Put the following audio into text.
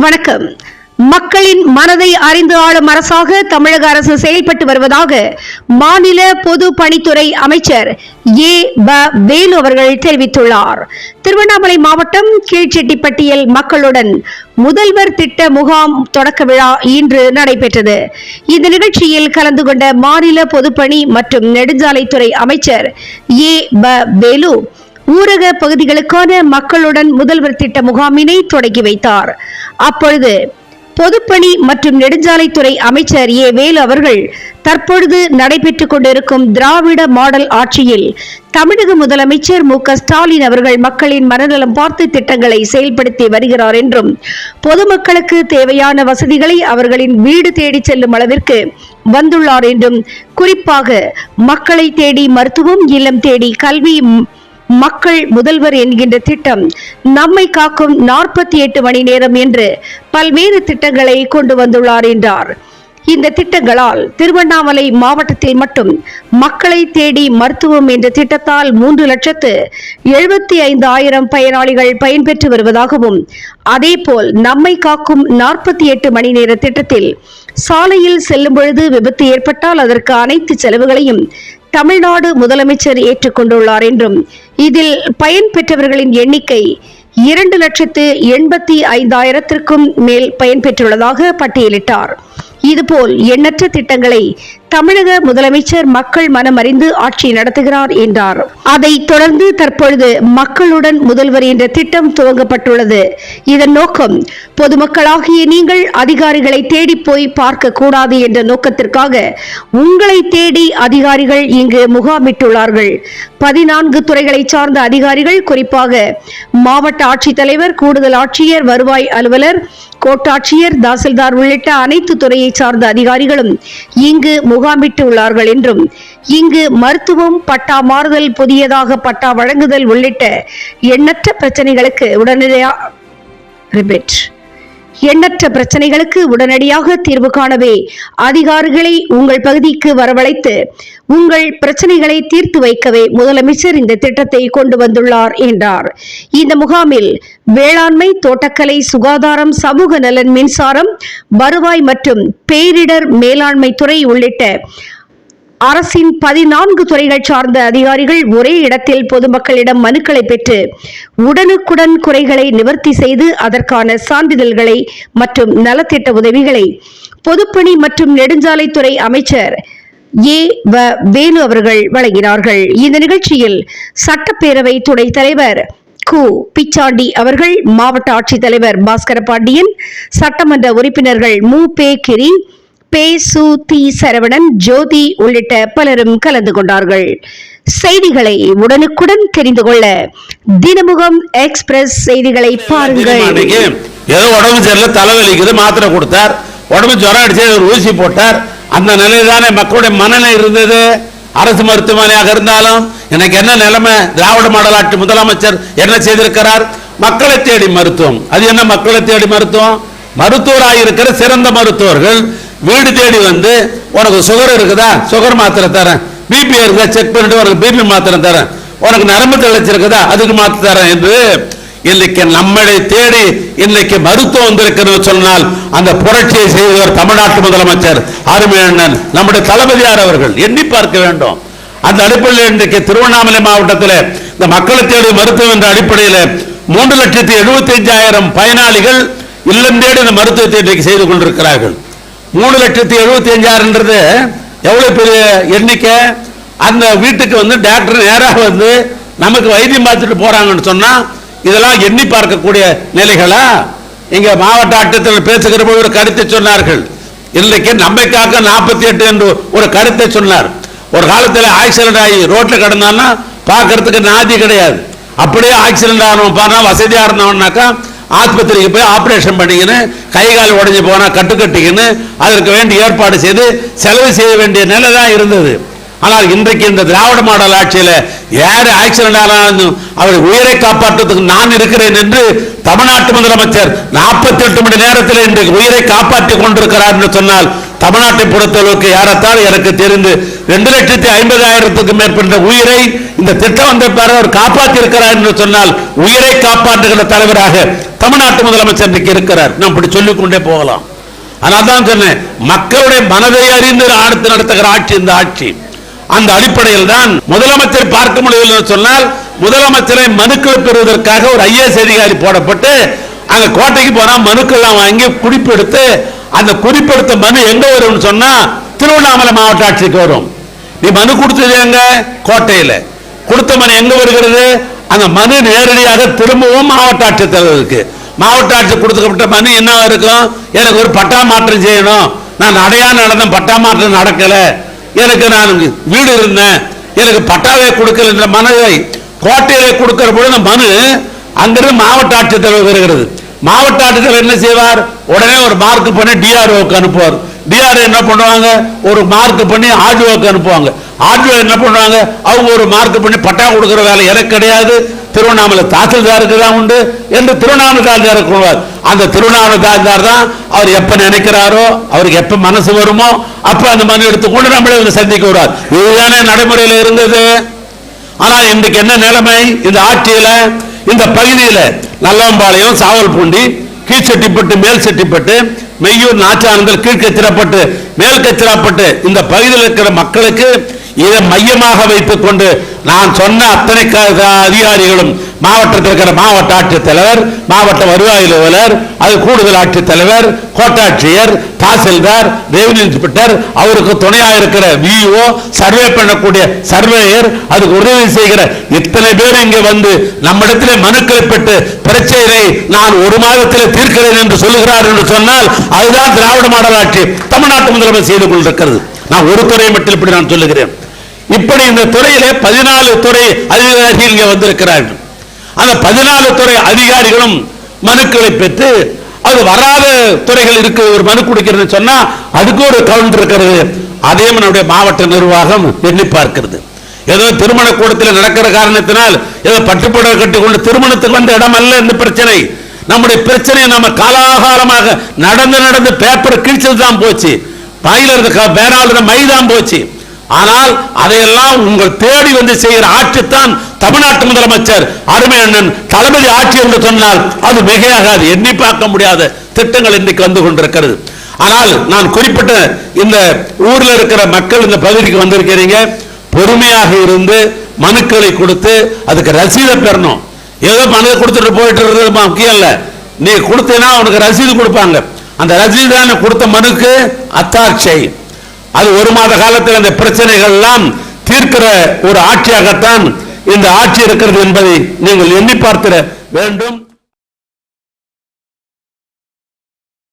வணக்கம். மக்களின் மனதை அறிந்து ஆளும் அரசாக தமிழக அரசு செயல்பட்டு வருவதாக மாநில பொது பணித்துறை அமைச்சர் ஏ. ப. வேலு அவர்கள் தெரிவித்துள்ளார். திருவண்ணாமலை மாவட்டம் கீழ்செட்டிப்பட்டியில் மக்களுடன் முதல்வர் திட்ட முகாம் தொடக்க விழா இன்று நடைபெற்றது. இந்த நிகழ்ச்சியில் கலந்து கொண்ட மாநில பொதுப்பணி மற்றும் நெடுஞ்சாலைத்துறை அமைச்சர் ஏ. ப. வேலு ஊரக பகுதிகளுக்கான மக்களுடன் முதல்வர் திட்ட முகாமினை தொடங்கி வைத்தார். அப்பொழுது பொதுப்பணி மற்றும் நெடுஞ்சாலைத்துறை அமைச்சர் ஏ. வேலு அவர்கள் தற்பொழுது நடைபெற்றுக் கொண்டிருக்கும் திராவிட மாடல் ஆட்சியில் தமிழக முதலமைச்சர் மு. க. ஸ்டாலின் அவர்கள் மக்களின் மனநலம் பார்த்து திட்டங்களை செயல்படுத்தி வருகிறார் என்றும் பொதுமக்களுக்கு தேவையான வசதிகளை அவர்களின் வீடு தேடி செல்லும் அளவிற்கு வந்துள்ளார் என்றும், குறிப்பாக மக்களை தேடி மருத்துவம், இல்லம் தேடி கல்வி, மக்கள் முதல்வர் என்கின்ற திட்டம், நம்மை காக்கும் 48 மணி நேரம் என்று பல்வேறு திட்டங்களை கொண்டு வந்துள்ளார் என்றார். இந்த திட்டங்களால் திருவண்ணாமலை மாவட்டத்தில் மட்டும் மக்களை தேடி மருத்துவம் என்ற திட்டத்தால் 3,75,000 பயனாளிகள் பயன்பெற்று வருவதாகவும், அதேபோல் நம்மை காக்கும் 48 மணி நேர திட்டத்தில் சாலையில் செல்லும் பொழுது விபத்து ஏற்பட்டால் அதற்கு அனைத்து செலவுகளையும் தமிழ்நாடு முதலமைச்சர் ஏற்றுக்கொண்டுள்ளார் என்றும், இதில் பயன் பெற்றவர்களின் எண்ணிக்கை 2,85,000 மேல் பயன்பெற்றுள்ளதாக பட்டியலிட்டார். இதுபோல் எண்ணற்ற திட்டங்களை தமிழக முதலமைச்சர் மக்கள் மனம் அறிந்து ஆட்சி நடத்துகிறார் என்றார். அதைத் தொடர்ந்து தற்பொழுது மக்களுடன் முதல்வர் என்ற திட்டம் துவங்கப்பட்டுள்ளது. இதன் நோக்கம் பொதுமக்களாகிய நீங்கள் அதிகாரிகளை தேடி போய் பார்க்க கூடாது என்ற நோக்கத்திற்காக உங்களை தேடி அதிகாரிகள் இங்கு முகாமிட்டுள்ளார்கள். 14 துறைகளை சார்ந்த அதிகாரிகள், குறிப்பாக மாவட்ட ஆட்சித்தலைவர், கூடுதல் ஆட்சியர், வருவாய் அலுவலர், கோட்டாட்சியர், தாசில்தார் உள்ளிட்ட அனைத்து துறையை சார்ந்த அதிகாரிகளும் இங்கு முகாமிட்டு உள்ளார்கள் என்றும், இங்கு மருத்துவம், பட்டா மாறுதல், புதியதாக பட்டா வழங்குதல் உள்ளிட்ட எண்ணற்ற பிரச்சனைகளுக்கு உடனடியாக தீர்வு காணவே அதிகாரிகளை உங்கள் பகுதிக்கு வரவழைத்து உங்கள் பிரச்சனைகளை தீர்த்து வைக்கவே முதலமைச்சர் இந்த திட்டத்தை கொண்டு வந்துள்ளார் என்றார். இந்த முகாமில் வேளாண்மை, தோட்டக்கலை, சுகாதாரம், சமூக நலன், மின்சாரம், வருவாய் மற்றும் பேரிடர் மேலாண்மை துறை உள்ளிட்ட அரசின் 14 துறைகள் சார்ந்த அதிகாரிகள் ஒரே இடத்தில் பொதுமக்களிடம் மனுக்களை பெற்று உடனுக்குடன் குறைகளை நிவர்த்தி செய்து அதற்கான சான்றிதழ்களை மற்றும் நலத்திட்ட உதவிகளை பொதுப்பணி மற்றும் நெடுஞ்சாலைத்துறை அமைச்சர் ஏ. வ. வேலு அவர்கள் வழங்கினார்கள். இந்த நிகழ்ச்சியில் சட்டப்பேரவை துணைத் தலைவர் கு. பிச்சாண்டி அவர்கள், மாவட்ட ஆட்சித்தலைவர் பாஸ்கர பாண்டியன், சட்டமன்ற உறுப்பினர்கள் மு. பே. கிரி, பே. சு. தி. சரவணன், ஜோதி உள்ளிட்ட பலரும் கலந்து கொண்டார்கள். செய்திகளை உடனுக்குடன் தெரிந்து கொள்ள தினமுகம் எக்ஸ்பிரஸ் செய்திகளை பாருங்கள். ஏதோ உடம்பு சரியில்லை, தலைவலிக்குது, மாத்திரை கொடுத்தார், உடம்பு ஜுரம் அடிச்சு ஊசி போட்டார். அந்த நிலையில்தானே மக்களுடைய மனநிலை இருந்தது. அரசு மருத்துவமனையாக இருந்தாலும் எனக்கு என்ன நிலைமை? திராவிட மாடல் ஆட்சி முதலமைச்சர் என்ன செய்திருக்கிறார்? மக்களை தேடி மருத்துவம். அது என்ன மக்களை தேடி மருத்துவம்? மருத்துவராக இருக்கிற சிறந்த மருத்துவர்கள் வீடு தேடி வந்து, உனக்கு சுகர் இருக்குதா, சுகர் மாத்திரை தரேன், பிபி இருக்குதா செக் பண்ணிட்டு உனக்கு பிபி மாத்திரை தரேன், உனக்கு நரம்பு தளர்ச்சி இருக்குதா அதுக்கு மாத்திரை தரேன் என்று இன்னைக்கு நம்மளை தேடி இன்னைக்கு மருத்துவம் வந்திருக்கிறது சொன்னால் அந்த புரட்சியை செய்தவர் தமிழ்நாட்டு முதலமைச்சர் அருமையண்ணன் நம்முடைய தளபதியார் அவர்கள் எண்ணி பார்க்க வேண்டும். அந்த அடிப்படையில் இன்றைக்கு திருவண்ணாமலை மாவட்டத்தில் இந்த மக்களை தேடி மருத்துவம் என்ற அடிப்படையில் 3,75,000 பயனாளிகள் இல்லம் தேடி இந்த மருத்துவத்தை இன்றைக்கு செய்து கொண்டிருக்கிறார்கள். 3,75,000 எவ்வளவு பெரிய எண்ணிக்கை. அந்த வீட்டுக்கு வந்து டாக்டர் நேராக வந்து நமக்கு வைத்தியம் பார்த்துட்டு போறாங்கன்னு சொன்னா இதெல்லாம் எண்ணி பார்க்கக்கூடிய நிலைகளா? இங்க மாவட்ட ஆட்சித்தலைவர் பேசுகிற போது ஒரு கருத்தை சொன்னார்கள். இன்றைக்கு நம்மை காக்க 48 என்று ஒரு கருத்தை சொன்னார். ஒரு காலத்தில் ஆக்சிடென்ட் ஆகி ரோட்ல கிடந்தான்னா பார்க்கறதுக்கு நாதி கிடையாது. அப்படியே ஆக்சிடென்ட் ஆனவன் பாருனா வசதியா இருந்தவனாக்கா ஆஸ்பத்திரிக்கு போய் ஆபரேஷன் பண்ணிக்கின்னு, கை கால் உடஞ்சி போனா கட்டுக்கட்டிக்கின்னு அதற்கு வேண்டிய ஏற்பாடு செய்து செலவு செய்ய வேண்டிய நிலை தான் இருந்தது. ஆனால் இன்றைக்கு இந்த திராவிட மாடல் ஆட்சியில் யார் ஆக்சிடென்ட் ஆனாலும் அவர் உயிரை காப்பாற்றுவதற்கு நான் இருக்கிறேன் என்று தமிழ்நாட்டு முதலமைச்சர் 48 மணி நேரத்தில் இன்றைக்கு உயிரை காப்பாற்றிக் கொண்டிருக்கிறார் என்று சொன்னால் தமிழ்நாட்டை பொறுத்தளவுக்கு ஏறத்தாழ எனக்கு தெரிந்து 2,50,000 மேற்பட்ட உயிரை இந்த திட்டம் வந்த பிறகு அவர் காப்பாற்றி இருக்கிறார் என்று சொன்னால் உயிரை காப்பாற்றுகிற தலைவராக தமிழ்நாட்டு முதலமைச்சர் இன்றைக்கு இருக்கிறார். நான் இப்படி சொல்லிக் கொண்டே போகலாம். ஆனால் தான் சொன்னேன், மக்களுடைய மனதை அறிந்து அடுத்து நடத்துகிற ஆட்சி இந்த ஆட்சி. அந்த அடிப்படையில் தான் முதலமைச்சர் பார்க்க முடியவில்லை சொன்னால் முதலமைச்சரை மனுக்கள் பெறுவதற்காக ஒரு IAS அதிகாரி போடப்பட்டு அங்க கோட்டைக்கு போனா மனுக்கெல்லாம் வாங்கி குறிப்பெடுத்து அந்த குறிப்பெடுத்த மனு எங்க வரும்னு சொன்னா திருவண்ணாமலை மாவட்ட ஆட்சிக்கு வரும். நீ மனு கொடுத்தது எங்க? கோட்டையில. கொடுத்த மனு எங்க வருகிறது? அந்த மனு நேரடியாக திரும்பவும் மாவட்ட ஆட்சித்தலைவருக்கு. மாவட்ட ஆட்சி கொடுக்கப்பட்ட மனு என்ன இருக்கும்? எனக்கு ஒரு பட்டா மாற்றம் செய்யணும், நான் அடையாள நடந்த பட்டா மாற்றம் நடக்கல, எனக்கு நான் வீடு இருந்தேன், எனக்கு பட்டாவை கொடுக்கல என்ற மனுவை கோட்டையிலே கொடுக்கிற பொழுது மனு அங்கிருந்து மாவட்ட ஆட்சித்தலைவர் வருகிறது. மாவட்ட ஆட்சித்தலைவர் என்ன செய்வார்? உடனே ஒரு மார்க் பண்ணி DROக்கு அனுப்புவார். DRO என்ன பண்ணுவாங்க? ஒரு மார்க் பண்ணி RDOக்கு அனுப்புவாங்க. RDO என்ன பண்ணுவாங்க? அவங்க ஒரு மார்க் பண்ணி பட்டா கொடுக்கிற வேலை எனக்கு கிடையாது, திருவண்ணாமலை தாசில்தாருக்கு தான் உண்டு என்று திருவண்ணாமலை தாசில்தார் கொள்வார். அந்த திருவண்ணாமலை தாசில்தார் தான் அவர் எப்ப நினைக்கிறாரோ, அவருக்கு எப்ப மனசு வருமோ அப்ப அந்த மனு எடுத்துக்கொண்டு நம்மளே வந்து சந்திக்க வருவார். இதுதானே நடைமுறையில் இருந்தது. ஆனால் இன்றைக்கு என்ன நிலைமை? இந்த ஆட்சியில இந்த பகுதியில் நல்லம்பாளையம், சாவல்பூண்டி, கீழ்செட்டிப்பட்டு, மேல் செட்டிப்பட்டு, மெய்யூர், நாச்சானந்தல், கீழ்கச்சிராப்பட்டு, மேல் கச்சிராப்பட்டு இந்த பகுதியில் இருக்கிற மக்களுக்கு இதை மையமாக வைத்துக் கொண்டு நான் சொன்ன அத்தனை அதிகாரிகளும் மாவட்டத்தில் இருக்கிற மாவட்ட ஆட்சித்தலைவர், மாவட்ட வருவாய் அலுவலர், அது கூடுதல் ஆட்சித்தலைவர், கோட்டாட்சியர், தாசில்தார், ரெவன்யூ இன்ஸ்பெக்டர், அவருக்கு துணையாக இருக்கிற VO, சர்வே பண்ணக்கூடிய சர்வேயர், அதுக்கு உதவி செய்கிற இத்தனை பேர் இங்கே வந்து நம்மிடத்திலே மனுக்களை பெற்று பிரச்சனையை நான் ஒரு மாதத்தில் தீர்க்கிறேன் என்று சொல்லுகிறார் என்று சொன்னால் அதுதான் திராவிட மாடல் ஆட்சி தமிழ்நாட்டு முதலமைச்சர் செய்து கொண்டிருக்கிறது. நான் ஒரு துறை மட்டும் இப்படி நான் சொல்லுகிறேன். இப்படி இந்த துறையிலே 14 துறை அதிகாரிகள் இங்கே வந்திருக்கிறார்கள். அந்த 14 துறை அதிகாரிகளும் மனுக்களை பெற்று அது வராத துறைகள் இருக்கு, ஒரு மனு கொடுக்கிறது சொன்னா அதுக்கு ஒரு கவுண்டர் இருக்கிறது. அதையும் நம்முடைய மாவட்ட நிர்வாகம் எண்ணி பார்க்கிறது. ஏதோ திருமண கூடத்தில் நடக்கிற காரணத்தினால் ஏதோ பட்டுப்புடவை கட்டிக்கொண்டு திருமணத்துக்கு வந்த இடம் அல்ல இந்த பிரச்சனை. நம்முடைய பிரச்சனை நம்ம காலாகாலமாக நடந்து பேப்பர் கிழிச்சது தான் போச்சு, பையில இருந்த பேராளர் மைதான் போச்சு. ஆனால் அதையெல்லாம் உங்கள் தேடி வந்து செய்கிற ஆட்சி தான் தமிழ்நாட்டு முதலமைச்சர் அருமை அண்ணன் தளபதி ஆட்சி என்று சொன்னால் அது மிகையாகாது. எண்ணி பார்க்க முடியாத திட்டங்கள் இன்றைக்கு வந்து கொண்டிருக்கிறது. ஆனால் நான் குறிப்பிட்ட இந்த ஊர்ல இருக்கிற மக்கள் இந்த பகுதிக்கு வந்திருக்கிறீங்க, பொறுமையாக இருந்து மனுக்களை கொடுத்து அதுக்கு ரசீதை பெறணும். ஏதோ மனு கொடுத்துட்டு போயிட்டு இருக்கிறது முக்கியம் இல்ல, நீ கொடுத்தீங்கன்னா உனக்கு ரசீது கொடுப்பாங்க. அந்த ரசீது தான் கொடுத்த மனுக்கு அத்தாட்சை. அது ஒரு மாத காலத்தில் அந்த பிரச்சனைகள் எல்லாம் தீர்க்கிற ஒரு ஆட்சியாகத்தான் இந்த ஆட்சி இருக்கிறது என்பதை நீங்கள் எண்ணி பார்த்திட வேண்டும்.